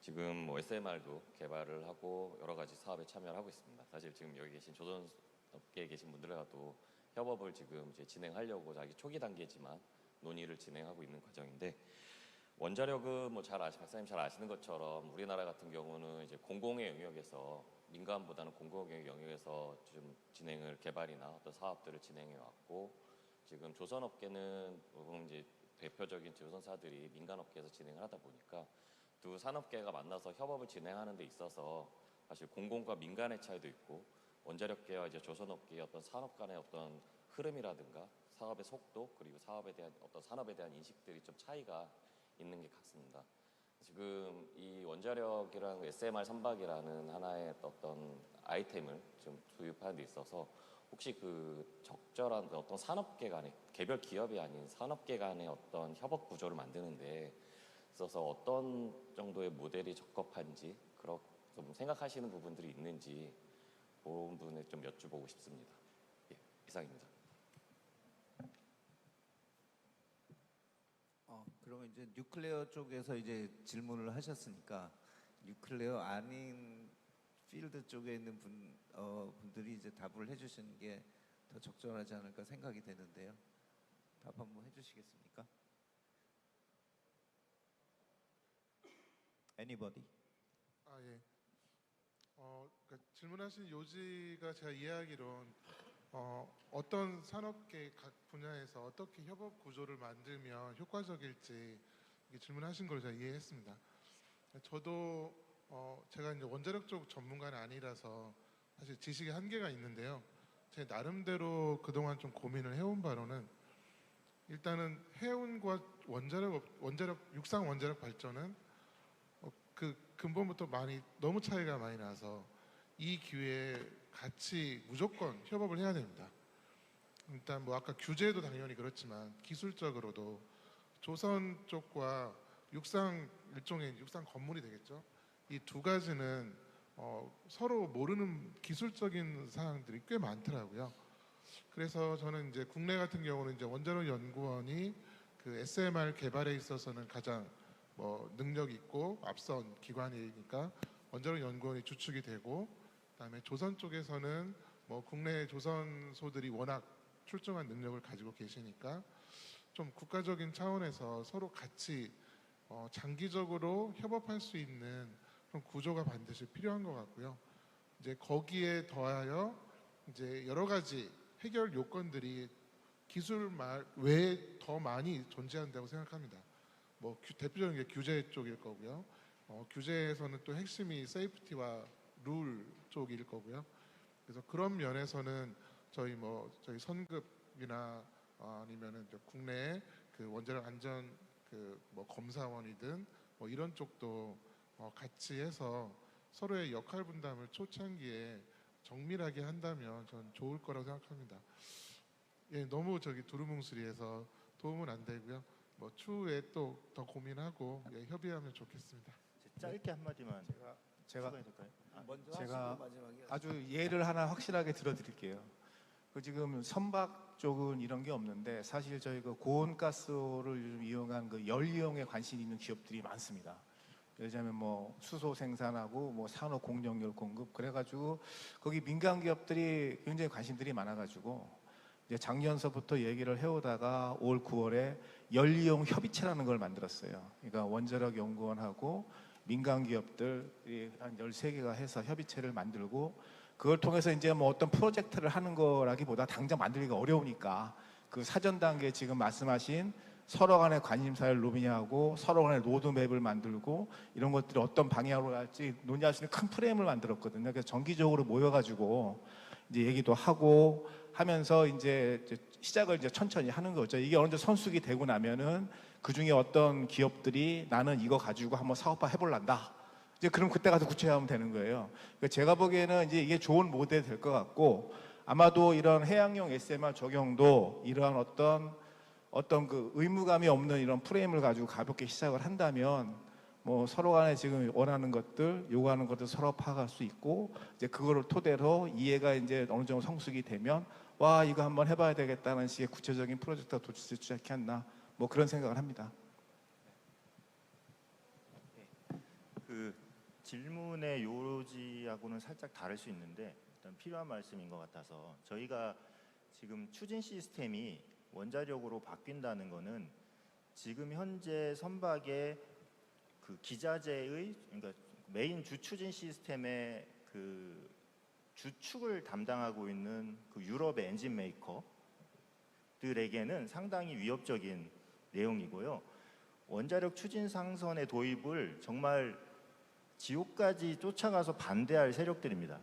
지금 SMR도 개발을 하고 여러 가지 사업에 참여를 하고 있습니다. 사실 지금 여기 계신 조선업계에 계신 분들과도 협업을 지금 이제 진행하려고 아직 초기 단계지만 논의를 진행하고 있는 과정인데 원자력은 박사님 잘 아시는 것처럼 우리나라 같은 경우는 이제 공공의 영역에서 민간보다는 공공의 영역에서 좀 개발이나 어떤 사업들을 진행해 왔고 지금 조선업계는 이제 대표적인 조선사들이 민간업계에서 진행을 하다 보니까 두 산업계가 만나서 협업을 진행하는 데 있어서 사실 공공과 민간의 차이도 있고 원자력계와 이제 조선업계의 어떤 산업 간의 어떤 흐름이라든가 사업의 속도 그리고 산업에 대한 인식들이 좀 차이가 있는 게 같습니다. 지금 이 원자력이랑 SMR 선박이라는 하나의 어떤 아이템을 좀 도입하는 데 있어서 혹시 그 적절한 그 어떤 산업계 간의 개별 기업이 아닌 산업계 간의 어떤 협업 구조를 만드는데 있어서 어떤 정도의 모델이 적합한지 그런 좀 생각하시는 부분들이 있는지 그런 부분을 좀 여쭤보고 싶습니다. 예, 이상입니다.
그러면 이제 뉴클레어 쪽에서 이제 질문을 하셨으니까 뉴클레어 아닌 필드 쪽에 있는 분들이 이제 답을 해주시는 게 더 적절하지 않을까 생각이 되는데요. 답 한번 해주시겠습니까? Anybody?
예. 그러니까 질문하신 요지가 제가 이해하기론 어떤 산업계 각 분야에서 어떻게 협업 구조를 만들면 효과적일지 이게 질문하신 걸 제가 이해했습니다. 저도 제가 이제 원자력 쪽 전문가는 아니라서 사실 지식의 한계가 있는데요. 제 나름대로 그동안 좀 고민을 해온 바로는 일단은 해운과 육상 원자력 발전은 그 근본부터 너무 차이가 많이 나서 이 기회에 같이 무조건 협업을 해야 됩니다. 일단 뭐 아까 규제도 당연히 그렇지만 기술적으로도 조선 쪽과 일종의 육상 건물이 되겠죠. 이 두 가지는 서로 모르는 기술적인 사항들이 꽤 많더라고요. 그래서 저는 이제 국내 같은 경우는 이제 원자력 연구원이 그 SMR 개발에 있어서는 가장 능력 있고 앞선 기관이니까 원자력 연구원이 주축이 되고, 그다음에 조선 쪽에서는 국내 조선소들이 워낙 출중한 능력을 가지고 계시니까 좀 국가적인 차원에서 서로 같이 장기적으로 협업할 수 있는 그런 구조가 반드시 필요한 것 같고요. 이제 거기에 더하여 이제 여러 가지 해결 요건들이 기술 외에 더 많이 존재한다고 생각합니다. 대표적인 게 규제 쪽일 거고요. 규제에서는 또 핵심이 세이프티와 룰 쪽일 거고요. 그래서 그런 면에서는 저희 선급이나 아니면은 국내 그 원자력 안전 검사원이든 이런 쪽도 같이 해서 서로의 역할 분담을 초창기에 정밀하게 한다면 저는 좋을 거라고 생각합니다. 예, 너무 두루뭉술이해서 도움은 안 되고요. 추후에 또 더 고민하고 협의하면 좋겠습니다.
짧게 한마디만
제가
될까요?
먼저
제가
하시고 마지막에
아주 예를 하나 확실하게 들어드릴게요. 지금 선박 쪽은 이런 게 없는데 사실 저희 고온가스를 요즘 이용한 열 이용에 관심 있는 기업들이 많습니다. 예를 들자면 수소 생산하고 산업 공정열 공급, 그래가지고 거기 민간 기업들이 굉장히 관심들이 많아가지고 이제 작년서부터 얘기를 해오다가 올 9월에 열 이용 협의체라는 걸 만들었어요. 그러니까 원자력 연구원하고 민간 기업들이 한 13개가 해서 협의체를 만들고, 그걸 통해서 이제 어떤 프로젝트를 하는 거라기보다 당장 만들기가 어려우니까 그 사전 단계에 지금 말씀하신 서로 간의 관심사를 논의하고 서로 간의 로드맵을 만들고 이런 것들이 어떤 방향으로 할지 논의할 수 있는 큰 프레임을 만들었거든요. 그래서 정기적으로 모여가지고 이제 얘기도 하고 하면서 이제 시작을 이제 천천히 하는 거죠. 이게 어느 정도 성숙이 되고 나면은 그 중에 어떤 기업들이 나는 이거 가지고 한번 사업화 해볼란다. 이제 그럼 그때 가서 구체화하면 되는 거예요. 그러니까 제가 보기에는 이제 이게 좋은 모델이 될 것 같고, 아마도 이런 해양용 SMR 적용도 이러한 어떤 그 의무감이 없는 이런 프레임을 가지고 가볍게 시작을 한다면 서로 간에 지금 원하는 것들, 요구하는 것들 서로 파악할 수 있고, 이제 그거를 토대로 이해가 이제 어느 정도 성숙이 되면 와, 이거 한번 해봐야 되겠다는 식의 구체적인 프로젝트가 도출되지 않나, 그런 생각을 합니다.
그 질문의 요지하고는 살짝 다를 수 있는데 일단 필요한 말씀인 것 같아서, 저희가 지금 추진 시스템이 원자력으로 바뀐다는 거는 지금 현재 선박의 그 기자재의, 그러니까 메인 주추진 시스템의 그 주축을 담당하고 있는 그 유럽의 엔진 메이커들에게는 상당히 위협적인 내용이고요. 원자력 추진 상선의 도입을 정말 지옥까지 쫓아가서 반대할 세력들입니다.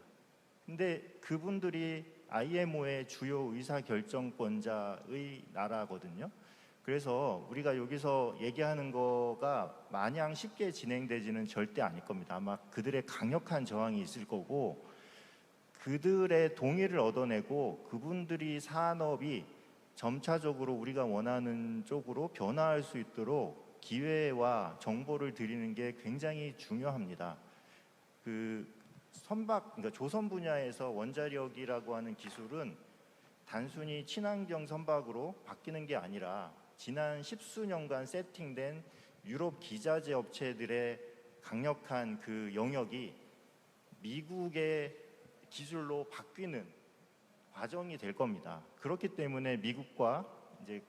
근데 그분들이 IMO의 주요 의사결정권자의 나라거든요. 그래서 우리가 여기서 얘기하는 거가 마냥 쉽게 진행되지는 절대 않을 겁니다. 아마 그들의 강력한 저항이 있을 거고, 그들의 동의를 얻어내고 그분들이 산업이 점차적으로 우리가 원하는 쪽으로 변화할 수 있도록 기회와 정보를 드리는 게 굉장히 중요합니다. 그 선박, 그러니까 조선 분야에서 원자력이라고 하는 기술은 단순히 친환경 선박으로 바뀌는 게 아니라 지난 십수년간 세팅된 유럽 기자재 업체들의 강력한 그 영역이 미국의 기술로 바뀌는 과정이 될 겁니다. 그렇기 때문에 미국과 이제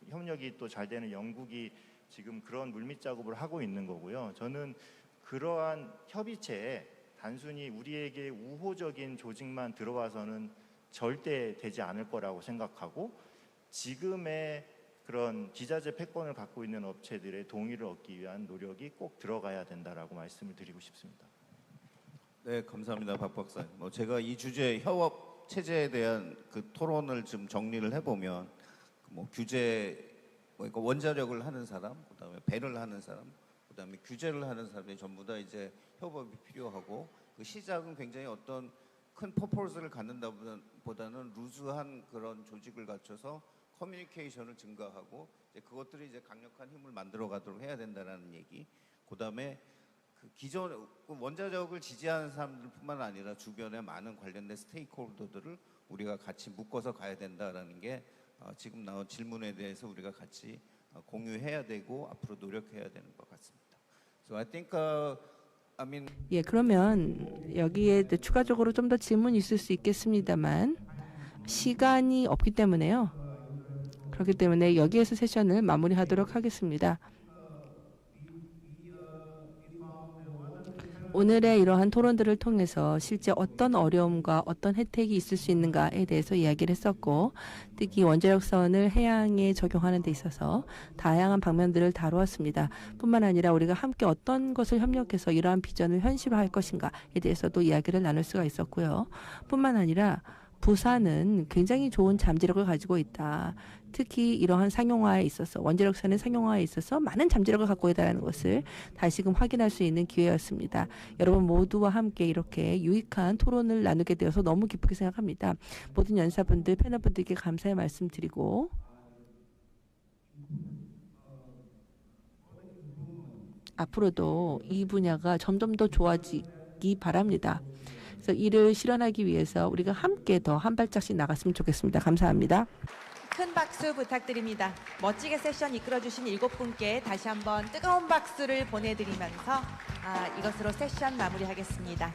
협력이 또 잘 되는 영국이 지금 그런 물밑 작업을 하고 있는 거고요. 저는 그러한 협의체에 단순히 우리에게 우호적인 조직만 들어와서는 절대 되지 않을 거라고 생각하고 지금의 그런 기자재 패권을 갖고 있는 업체들의 동의를 얻기 위한 노력이 꼭 들어가야 된다라고 말씀을 드리고 싶습니다.
네, 감사합니다, 박 박사님. 제가 이 주제 협업 체제에 대한 그 토론을 좀 정리를 해보면 규제, 그러니까 원자력을 하는 사람, 그다음에 배를 하는 사람, 그다음에 규제를 하는 사람이 전부 다 이제 협업이 필요하고 그 시작은 굉장히 어떤 큰 퍼포즈를 갖는다보다는 루즈한 그런 조직을 갖춰서 커뮤니케이션을 증가하고 이제 그것들이 이제 강력한 힘을 만들어가도록 해야 된다는 얘기. 그다음에 그 기존 원자력을 지지하는 사람들뿐만 아니라 주변의 많은 관련된 스테이크홀더들을 우리가 같이 묶어서 가야 된다라는 게 지금 나온 질문에 대해서 우리가 같이 공유해야 되고 앞으로 노력해야 되는 것 같습니다. So I think I mean
예, 그러면 여기에 또 추가적으로 좀 더 질문이 있을 수 있겠습니다만 시간이 없기 때문에요. 그렇기 때문에 여기에서 세션을 마무리하도록 하겠습니다. 오늘의 이러한 토론들을 통해서 실제 어떤 어려움과 어떤 혜택이 있을 수 있는가에 대해서 이야기를 했었고, 특히 원자력선을 해양에 적용하는 데 있어서 다양한 방면들을 다루었습니다. 뿐만 아니라 우리가 함께 어떤 것을 협력해서 이러한 비전을 현실화할 것인가에 대해서도 이야기를 나눌 수가 있었고요. 뿐만 아니라 부산은 굉장히 좋은 잠재력을 가지고 있다. 특히 이러한 상용화에 있어서 원자력선의 상용화에 있어서 많은 잠재력을 갖고 있다는 것을 다시금 확인할 수 있는 기회였습니다. 여러분 모두와 함께 이렇게 유익한 토론을 나누게 되어서 너무 기쁘게 생각합니다. 모든 연사분들, 패널분들께 감사의 말씀드리고 앞으로도 이 분야가 점점 더 좋아지기 바랍니다. 그래서 이를 실현하기 위해서 우리가 함께 더 한 발짝씩 나갔으면 좋겠습니다. 감사합니다.
큰 박수 부탁드립니다. 멋지게 세션 이끌어주신 7분께 다시 한번 뜨거운 박수를 보내드리면서 이것으로 세션 마무리하겠습니다.